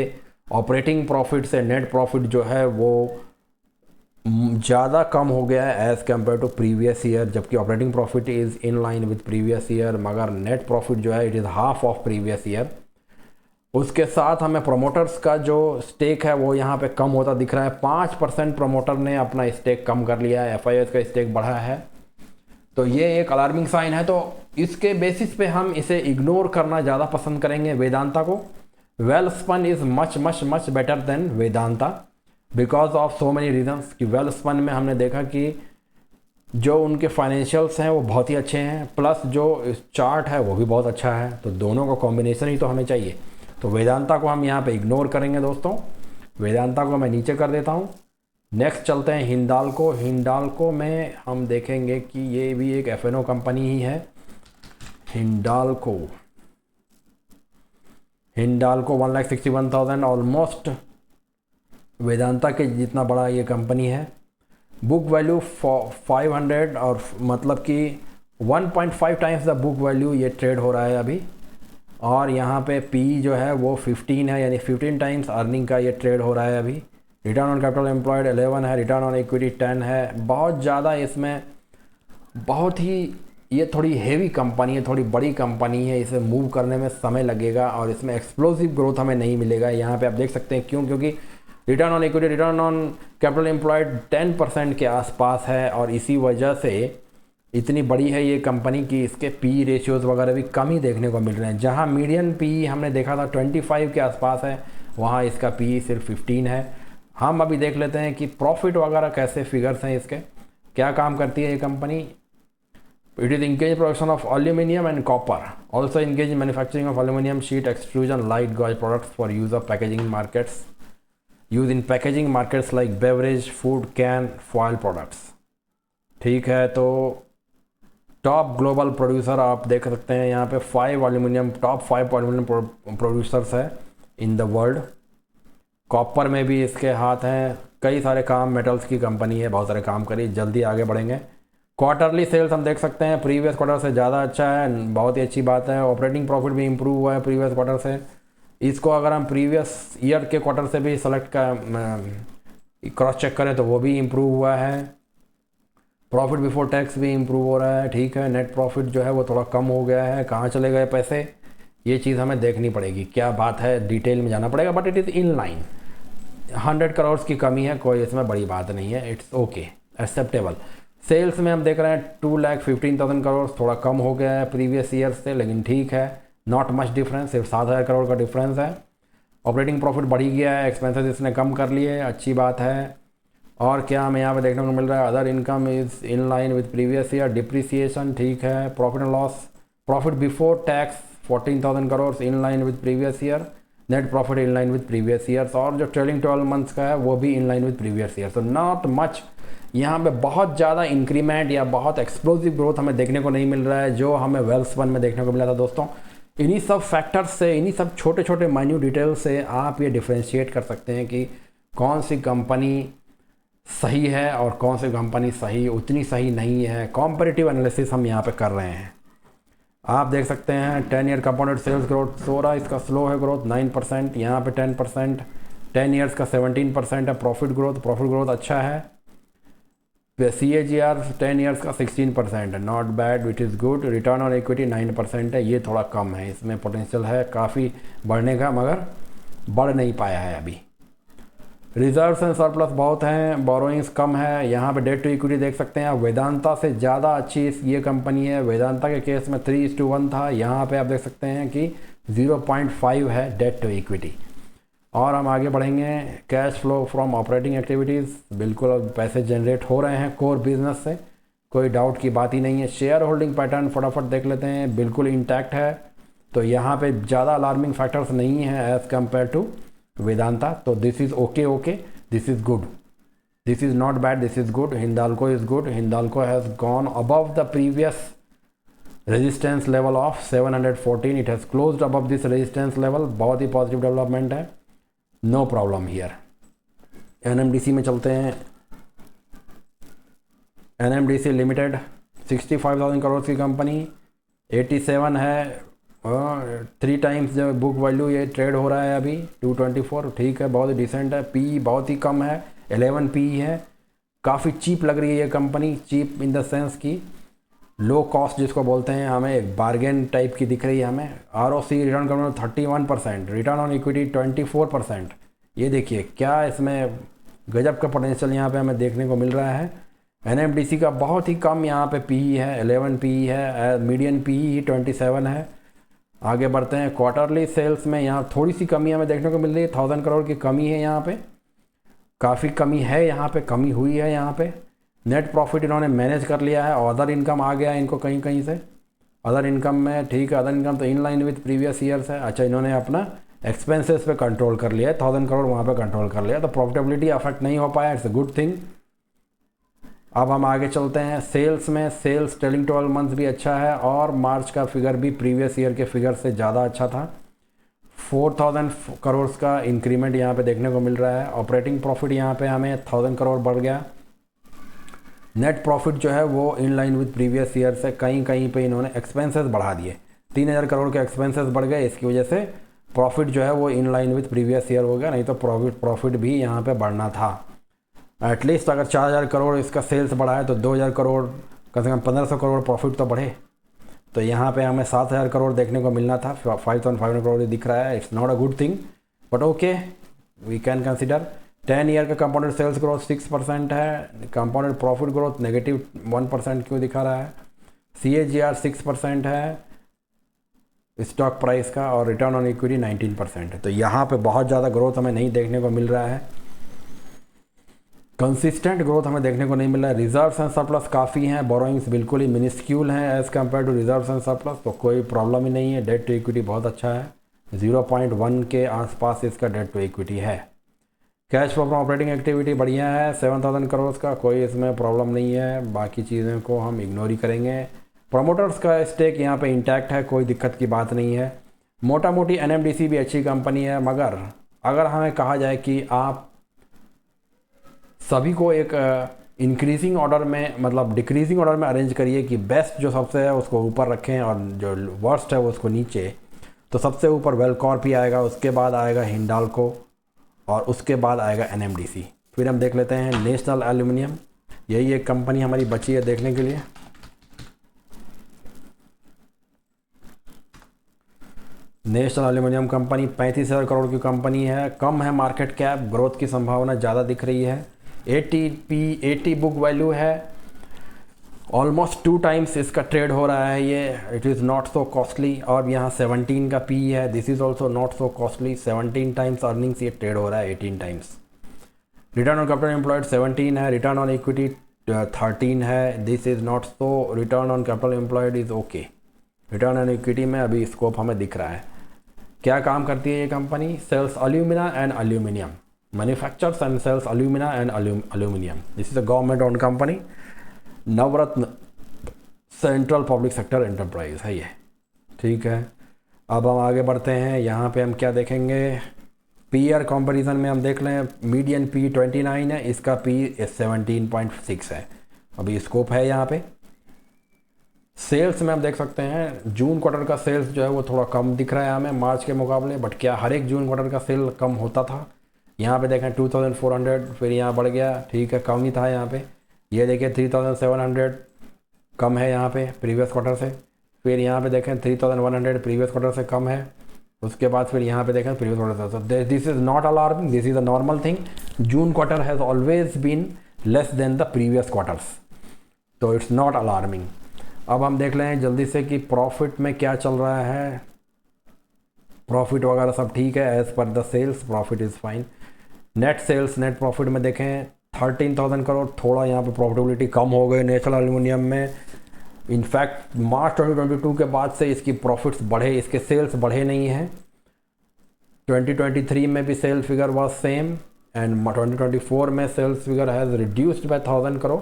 [SPEAKER 1] ऑपरेटिंग प्रॉफिट से नेट प्रॉफिट जो है वो ज़्यादा कम हो गया है as compare to previous year, जबकि operating profit is in line with previous year, मगर नेट प्रॉफिट जो है it is half of previous year. उसके साथ हमें प्रोमोटर्स का जो स्टेक है वो यहाँ पे कम होता दिख रहा है। 5% प्रोमोटर ने अपना स्टेक कम कर लिया है, FIS का स्टेक बढ़ा है, तो ये एक अलार्मिंग साइन है। तो इसके बेसिस पे हम इसे इग्नोर करना ज़्यादा पसंद करेंगे वेदांता को। Welspun is much much much better than Vedanta because of so many reasons. कि वेलस्पन में हमने देखा कि जो उनके फाइनेंशियल्स हैं वो बहुत ही अच्छे हैं, प्लस जो चार्ट है वो भी बहुत अच्छा है, तो दोनों का कॉम्बिनेशन ही तो हमें चाहिए। तो वेदांता को हम यहाँ पे इग्नोर करेंगे दोस्तों, वेदांता को मैं नीचे कर देता हूँ। नेक्स्ट चलते हैं हिंडाल्को। हिंडाल्को में हम देखेंगे कि ये भी एक FNO कंपनी ही है। हिंडाल्को 1,61,000 ऑलमोस्ट वेदांता के जितना बड़ा ये कंपनी है। बुक वैल्यू 500 और मतलब कि 1.5 टाइम्स द बुक वैल्यू ये ट्रेड हो रहा है अभी। और यहाँ पे पी जो है वो 15 है, यानी 15 टाइम्स अर्निंग का ये ट्रेड हो रहा है अभी। रिटर्न ऑन कैपिटल एम्प्लॉयड 11 है, रिटर्न ऑन इक्विटी 10 है। बहुत ज़्यादा इसमें बहुत ही ये थोड़ी हेवी कंपनी है, थोड़ी बड़ी कंपनी है, इसे मूव करने में समय लगेगा और इसमें एक्सप्लोसिव ग्रोथ हमें नहीं मिलेगा। यहाँ पे आप देख सकते हैं क्यों, क्योंकि return on equity, return on capital employed 10% के आसपास है और इसी वजह से इतनी बड़ी है ये कंपनी कि इसके पी रेशियोज़ वगैरह भी कम ही देखने को मिल रहे हैं। जहाँ मीडियन पी हमने देखा था 25 के आसपास है, वहाँ इसका पी सिर्फ 15 है। हम अभी देख लेते हैं कि प्रॉफिट वगैरह कैसे फिगर्स हैं इसके, क्या काम करती है ये कंपनी। It is engage production of aluminium and copper, also engage manufacturing of aluminium sheet extrusion light gauge products for use of packaging markets, use in packaging markets like beverage, food, can, foil products. ठीक है, तो top global producer आप देख सकते हैं यहाँ पे top 5 aluminium producers है इन द वर्ल्ड। कॉपर में भी इसके हाथ हैं, कई सारे काम, मेटल्स की कंपनी है, बहुत सारे काम करी। जल्दी आगे बढ़ेंगे। क्वार्टरली सेल्स हम देख सकते हैं प्रीवियस क्वार्टर से ज़्यादा अच्छा है, बहुत ही अच्छी बात है। ऑपरेटिंग प्रॉफिट भी इम्प्रूव हुआ है प्रीवियस क्वार्टर से। इसको अगर हम प्रीवियस ईयर के क्वार्टर से भी सेलेक्ट क्रॉस चेक करें तो वो भी इम्प्रूव हुआ है। प्रॉफिट बिफोर टैक्स भी इम्प्रूव हो रहा है। ठीक है, नेट प्रॉफिट जो है वो थोड़ा कम हो गया है। कहाँ चले गए पैसे, ये चीज़ हमें देखनी पड़ेगी, क्या बात है, डिटेल में जाना पड़ेगा। But it is in line, 100 crore की कमी है, कोई इसमें बड़ी बात नहीं है, इट्स ओके, एक्सेप्टेबल। सेल्स में हम देख रहे हैं 2,15,000 करोड़, थोड़ा कम हो गया है प्रीवियस ईयर से, लेकिन ठीक है, नॉट मच डिफरेंस, सिर्फ 7,000 करोड़ का डिफरेंस है। ऑपरेटिंग प्रॉफिट बढ़ ही गया है, एक्सपेंसेस इसने कम कर लिए, अच्छी बात है। और क्या हमें यहाँ पे देखने को मिल रहा है, other income is in line with previous year, depreciation ठीक है, profit and loss, profit before tax 14,000 crore in line with previous year, net profit in line with previous years, और जो ट्रेलिंग 12 मंथ्स का है वो भी इन लाइन विद प्रीवियस ईयर। तो not much यहाँ पे बहुत ज़्यादा इंक्रीमेंट या बहुत एक्सप्लोसिव ग्रोथ हमें देखने को नहीं मिल रहा है जो हमें वेल्सपन में देखने को मिला था दोस्तों। इन्हीं सब फैक्टर्स से, इन्हीं सब छोटे छोटे माइन्यूट डिटेल्स से आप ये डिफ्रेंशिएट कर सकते हैं कि कौन सी कंपनी सही है और कौन सी कंपनी सही उतनी सही नहीं है। कॉम्परेटिव एनालिसिस हम यहाँ पे कर रहे हैं। आप देख सकते हैं 10 ईयर कंपाउंडेड सेल्स ग्रोथ 16, इसका स्लो है ग्रोथ 9%, यहाँ पे 10%, 10 ईयर्स का 17% है। प्रॉफिट ग्रोथ अच्छा है। CAGR 10 ईयर्स का 16% है, not bad, which is good. Return on equity 9% है, ये थोड़ा कम है, इसमें पोटेंशियल है काफ़ी बढ़ने का, मगर बढ़ नहीं पाया है अभी। रिजर्व्स एंड सरप्लस बहुत हैं, बोरोइंग्स कम है। यहाँ पे डेट टू इक्विटी देख सकते हैं आप, वेदांता से ज़्यादा अच्छी ये कंपनी है। वेदांता के केस में 3:1 था, यहाँ पे आप देख सकते हैं कि 0.5 है डेट टू इक्विटी। और हम आगे बढ़ेंगे। Cash flow from operating activities, बिल्कुल अब पैसे जनरेट हो रहे हैं कोर बिजनेस से, कोई डाउट की बात ही नहीं है। शेयर होल्डिंग पैटर्न फटाफट देख लेते हैं, बिल्कुल इंटैक्ट है, तो यहाँ पे ज़्यादा अलार्मिंग फैक्टर्स नहीं है एज़ कम्पेयर टू वेदांता। तो this is okay, this is good, this is not bad, this is good. Hindalco is good, Hindalco has gone above the previous resistance level of 714, it has closed above this resistance level, बहुत ही positive development है, no problem here. NMDC में चलते हैं। NMDC limited 65,000 crore की company, 87 है 3 times जो book value ये ट्रेड हो रहा है अभी 224, ठीक है, बहुत ही डिसेंट है। पी बहुत ही कम है, 11 पी है। काफ़ी चीप लग रही है ये कंपनी, चीप इन द सेंस की लो कॉस्ट जिसको बोलते हैं, हमें एक बार्गेन टाइप की दिख रही है हमें। ROC रिटर्न करना 31%, रिटर्न ऑन इक्विटी 24%। ये देखिए क्या इसमें गजब का पोटेंशियल यहाँ पे हमें देखने को मिल रहा है। NMDC का बहुत ही कम यहाँ पे PE है, 11 PE है, मीडियन PE ही 27 है। आगे बढ़ते हैं, क्वार्टरली सेल्स में यहाँ थोड़ी सी कमी हमें देखने को मिल रही है, 1000 करोड़ की कमी है यहाँ पे, काफ़ी कमी है यहाँ पे, कमी हुई है यहाँ पे। नेट प्रॉफिट इन्होंने मैनेज कर लिया है, और अदर इनकम आ गया है इनको कहीं कहीं से। अदर इनकम में ठीक है, अदर इनकम तो in line with previous years है। अच्छा, इन्होंने अपना एक्सपेंसेस पे कंट्रोल कर लिया है, 1000 करोड़ वहाँ पे कंट्रोल कर लिया, तो प्रॉफिटेबिलिटी अफेक्ट नहीं हो पाया, इट्स अ गुड थिंग। अब हम आगे चलते हैं सेल्स में। सेल्स ट्रेलिंग 12 मंथ्स भी अच्छा है, और मार्च का फिगर भी प्रीवियस ईयर के फिगर से ज़्यादा अच्छा था। 4000 करोड़ का इंक्रीमेंट यहाँ पे देखने को मिल रहा है। ऑपरेटिंग प्रॉफिट यहाँ पे हमें 1000 करोड़ बढ़ गया। नेट प्रॉफिट जो है वो इन लाइन विद प्रीवियस ईयर से, कहीं कहीं पे इन्होंने एक्सपेंसेस बढ़ा दिए, 3000 करोड़ के एक्सपेंसेस बढ़ गए, इसकी वजह से प्रॉफिट जो है वो इन लाइन विद प्रीवियस ईयर हो गया, नहीं तो प्रॉफिट भी यहाँ पे बढ़ना था। एटलीस्ट अगर 4000 करोड़ इसका सेल्स बढ़ा है तो 2000 करोड़, कम से कम 1500 करोड़ प्रॉफिट तो बढ़े। तो यहाँ पे हमें 7000 करोड़ देखने को मिलना था, 5500 करोड़ दिख रहा है। It's not a good thing, but okay, we can consider. 10 year का कंपाउंडेड सेल्स ग्रोथ 6% है, कंपाउंडेड प्रॉफिट ग्रोथ -1% क्यों दिखा रहा है। CAGR 6% है स्टॉक प्राइस का, और रिटर्न ऑन इक्विटी 19% है। तो यहाँ पे बहुत ज़्यादा ग्रोथ हमें नहीं देखने को मिल रहा है, कंसिस्टेंट ग्रोथ हमें देखने को नहीं मिल रहा है। रिजर्व्स एंड सरप्लस काफ़ी हैं, बोरोइंग्स बिल्कुल ही मिनिस्क्यूल हैं as compare to reserves and surplus, तो कोई प्रॉब्लम ही नहीं है। डेट टू इक्विटी बहुत अच्छा है, 0.1 के आसपास इसका डेट टू इक्विटी है। Cash flow from operating activity बढ़िया है, 7000 करोड़ का, कोई इसमें प्रॉब्लम नहीं है। बाकी चीज़ों को हम इग्नोर ही करेंगे। प्रमोटर्स का स्टेक यहाँ पे इंटैक्ट है, कोई दिक्कत की बात नहीं है। मोटा मोटी NMDC भी अच्छी कंपनी है, मगर अगर हमें कहा जाए कि आप सभी को एक इंक्रीजिंग ऑर्डर में, मतलब डिक्रीजिंग ऑर्डर में अरेंज करिए कि बेस्ट जो सबसे है उसको ऊपर रखें और जो वर्स्ट है वो उसको नीचे, तो सबसे ऊपर वेलकॉर्प ही आएगा, उसके बाद आएगा हिंडाल्को, और उसके बाद आएगा NMDC। फिर हम देख लेते हैं नेशनल एल्यूमिनियम, यही एक कंपनी हमारी बची है देखने के लिए। नेशनल एल्यूमिनियम कंपनी 35,000 करोड़ की कंपनी है, कम है मार्केट कैप, ग्रोथ की संभावना ज़्यादा दिख रही है। 80 बुक वैल्यू है, ऑलमोस्ट 2 टाइम्स इसका ट्रेड हो रहा है ये, it is not so costly. और यहाँ 17 का PE है, this is also not so costly, 17 times earnings ये ट्रेड हो रहा है 18 times. Return on capital employed 17 है, रिटर्न ऑन इक्विटी 13 है, this is not so, return on capital employed is okay. Return on equity में अभी scope हमें दिख रहा है। क्या काम करती है ये कंपनी? Sells alumina and aluminium, manufactures and sells alumina and aluminium. This is a government own company, Navratna central public sector enterprise है ये, ठीक है। अब हम आगे बढ़ते हैं, यहाँ पे हम क्या देखेंगे, पीआर कंपैरिजन में हम देख लें, मीडियन P 29 है, इसका P 17.6 है, अभी स्कोप है यहाँ पे। सेल्स में हम देख सकते हैं जून क्वार्टर का सेल्स जो है वो थोड़ा कम दिख रहा है हमें मार्च के मुकाबले, बट क्या हर एक जून क्वार्टर का सेल कम होता था? यहाँ पे देखें 2400, फिर यहाँ बढ़ गया, ठीक है, कम ही था यहाँ पे। ये देखिए 3700 कम है यहाँ पे प्रीवियस क्वार्टर से, फिर यहाँ पे देखें 3100 प्रीवियस क्वार्टर से कम है, उसके बाद फिर यहाँ पे देखें प्रीवियस क्वार्टर से। This is not alarming, this is a normal thing. June quarter has always been less than the previous quarters, तो इट्स नॉट अलार्मिंग। अब हम देख लें जल्दी से कि प्रॉफिट में क्या चल रहा है। प्रॉफिट वगैरह सब ठीक है as per the sales, profit is fine. Net sales, net profit में देखें 13,000 करोड़, थोड़ा यहाँ पे प्रॉफिटेबिलिटी कम हो गई नेशनल एल्यूमिनियम में। इनफैक्ट मार्च 2022 के बाद से इसकी प्रॉफिट्स बढ़े, इसके सेल्स बढ़े नहीं हैं। 2023 में भी sale figure was same, and 2024 में sales figure has reduced by 1000 crore.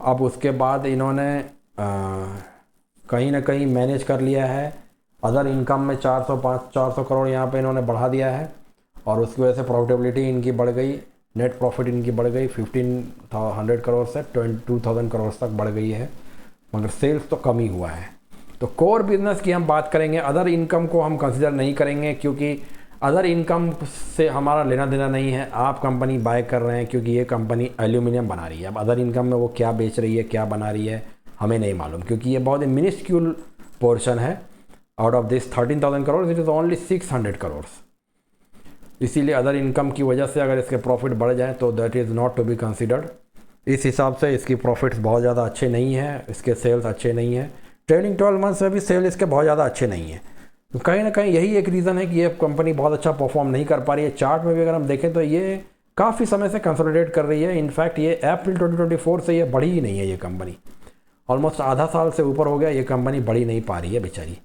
[SPEAKER 1] अब उसके बाद इन्होंने कहीं ना कहीं मैनेज कर लिया है, अदर इनकम में 400 करोड़ यहाँ पे इन्होंने बढ़ा दिया है, और उसकी वजह से प्रॉफिटेबिलिटी इनकी बढ़ गई, नेट प्रॉफिट इनकी बढ़ गई 1500 करोड़ से 22,000 करोड़ तक बढ़ गई है, मगर सेल्स तो कम ही हुआ है। तो कोर बिजनेस की हम बात करेंगे, अदर इनकम को हम कंसिडर नहीं करेंगे क्योंकि अदर इनकम से हमारा लेना देना नहीं है। आप कंपनी बाय कर रहे हैं क्योंकि ये कंपनी एल्यूमिनियम बना रही है। अब अदर इनकम में वो क्या बेच रही है, क्या बना रही है, हमें नहीं मालूम, क्योंकि ये बहुत ही मिनिस्क्यूल पोर्शन है। Out of this 13,000 crore it is only 600 crore. इसीलिए अदर इनकम की वजह से अगर इसके प्रॉफिट बढ़ जाए तो that is not to be considered. इस हिसाब से इसकी प्रॉफिट्स बहुत ज़्यादा अच्छे नहीं हैं, इसके सेल्स अच्छे नहीं हैं। ट्रेलिंग 12 मंथ्स में भी सेल इसके बहुत ज़्यादा अच्छे नहीं हैं। तो कहीं ना कहीं यही एक रीज़न है कि ये कंपनी बहुत अच्छा परफॉर्म नहीं कर पा रही है। चार्ट में भी अगर हम देखें तो ये काफ़ी समय से कंसोलिडेट कर रही है। इनफैक्ट ये अप्रैल 2024 से ये बढ़ी ही नहीं है। ये कंपनी ऑलमोस्ट आधा साल से ऊपर हो गया, ये कंपनी बढ़ी नहीं पा रही है बेचारी।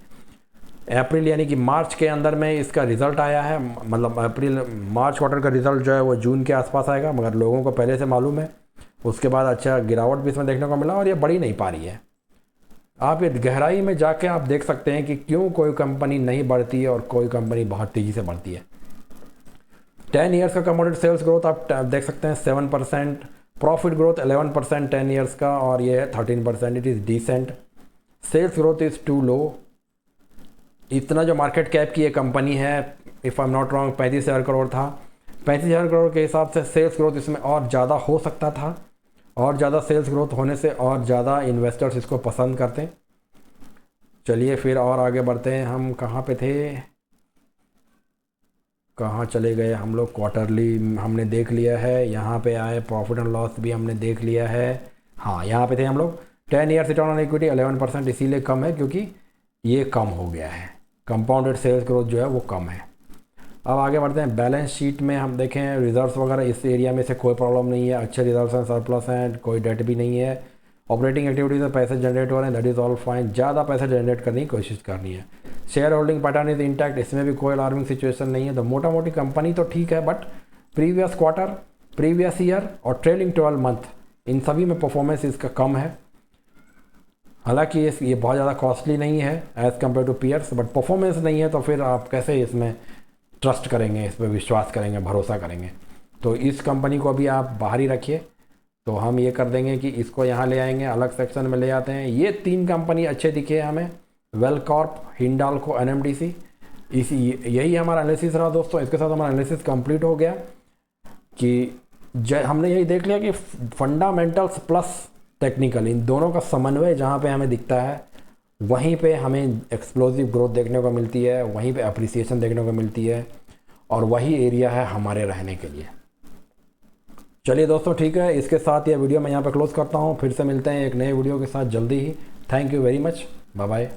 [SPEAKER 1] अप्रैल यानी कि मार्च के अंदर में इसका रिज़ल्ट आया है, मतलब मार्च क्वार्टर का रिज़ल्ट जो है वो जून के आसपास आएगा, मगर लोगों को पहले से मालूम है। उसके बाद अच्छा गिरावट भी इसमें देखने को मिला और ये बढ़ी नहीं पा रही है। आप ये गहराई में जाके आप देख सकते हैं कि क्यों कोई कंपनी नहीं बढ़ती है और कोई कंपनी बहुत तेज़ी से बढ़ती है। 10 ईयर्स का कमोडिटी सेल्स ग्रोथ आप देख सकते हैं 7%, प्रॉफिट ग्रोथ 11% 10 ईयर्स का, और ये है 13%। It is decent. Sales growth is too low. इतना जो मार्केट कैप की ये कंपनी है, if I am not wrong 35,000 crore था। 35,000 करोड़ के हिसाब से सेल्स ग्रोथ इसमें और ज़्यादा हो सकता था, और ज़्यादा सेल्स ग्रोथ होने से और ज़्यादा इन्वेस्टर्स इसको पसंद करते हैं। चलिए फिर और आगे बढ़ते हैं। हम कहाँ पे थे, कहाँ चले गए हम लोग। क्वार्टरली हमने देख लिया है, यहाँ पे आए प्रॉफिट एंड लॉस भी हमने देख लिया है। हाँ, यहाँ पे थे हम लोग। 10 ईयर्स रिटर्न ऑन इक्विटी 11%, इसीलिए कम है क्योंकि ये कम हो गया है। कंपाउंडेड सेल्स ग्रोथ जो है वो कम है। अब आगे बढ़ते हैं। बैलेंस शीट में हम देखें रिजर्व्स वगैरह, इस एरिया में से कोई प्रॉब्लम नहीं है, अच्छे रिजर्व्स हैं, सरप्लस हैं, कोई डेट भी नहीं है। ऑपरेटिंग एक्टिविटीज़ में पैसे जनरेट हो रहे हैं, दैट इज़ ऑल फाइन। ज़्यादा पैसे जनरेट करने की कोशिश करनी है। Share holding pattern is intact, इसमें भी कोई अलार्मिंग सिचुएशन नहीं है। तो मोटा मोटी कंपनी तो ठीक है, but previous quarter, previous year और ट्रेलिंग 12 मंथ, इन सभी में परफॉर्मेंस इसका कम है। हालांकि ये बहुत ज़्यादा कॉस्टली नहीं है as compare to peers, but performance नहीं है तो फिर आप कैसे इसमें ट्रस्ट करेंगे, इस पर विश्वास करेंगे, भरोसा करेंगे। तो इस कंपनी को अभी आप बाहर ही रखिए। तो हम ये कर देंगे कि इसको यहाँ ले आएंगे, अलग सेक्शन में ले आते हैं। ये 3 कंपनी अच्छे दिखे हमें, वेलकॉर्प, हिंडाल्को, NMDC। यही हमारा एनालिसिस रहा दोस्तों। इसके साथ हमारा एनालिसिस कंप्लीट हो गया कि हमने यही देख लिया कि फंडामेंटल्स प्लस टेक्निकल, इन दोनों का समन्वय जहाँ पे हमें दिखता है, वहीं पे हमें एक्सप्लोसिव ग्रोथ देखने को मिलती है, वहीं पे अप्रिसिएशन देखने को मिलती है, और वही एरिया है हमारे रहने के लिए। चलिए दोस्तों, ठीक है, इसके साथ ये वीडियो मैं यहाँ पे क्लोज़ करता हूँ। फिर से मिलते हैं एक नए वीडियो के साथ जल्दी ही। Thank you very much, bye bye.